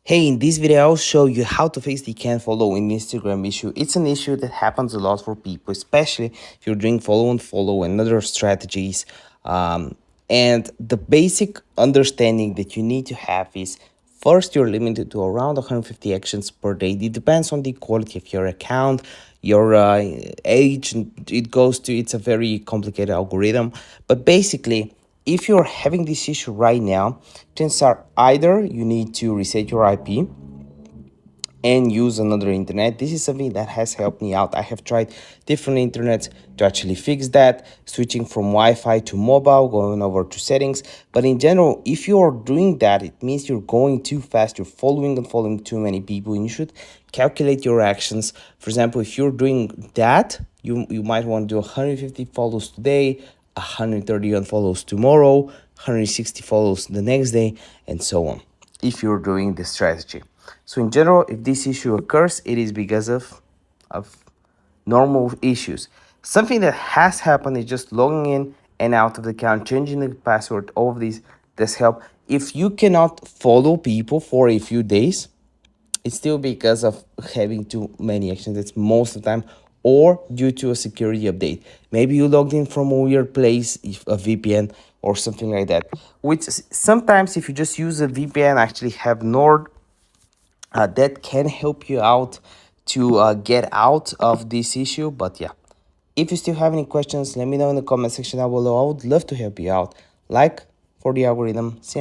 Hey, in this video, I'll show you how to fix the can't follow in Instagram issue. It's an issue that happens a lot for people, especially if you're doing follow and follow and other strategies. And the basic understanding that you need to have is first, you're limited to around 150 actions per day. It depends on the quality of your account, your age. It's a very complicated algorithm. But basically, if you're having this issue right now, chances are either you need to reset your IP and use another internet. This is something that has helped me out. I have tried different internets to actually fix that, switching from Wi-Fi to mobile, going over to settings. But in general, if you're doing that, it means you're going too fast, you're following and following too many people, and you should calculate your actions. For example, if you're doing that, you might want to do 150 follows today, 130 unfollows tomorrow, 160 follows the next day, and so on, if you're doing this strategy. So in general, if this issue occurs, it is because of normal issues. Something that has happened is just logging in and out of the account, changing the password. All of these does help. If you cannot follow people for a few days, it's still because of having too many actions. It's most of the time, or due to a security update. Maybe you logged in from a weird place, a VPN or something like that. Which sometimes, if you just use a VPN, actually have Nord, that can help you out to get out of this issue. But yeah, if you still have any questions, let me know in the comment section down below. I would love to help you out. Like for the algorithm. See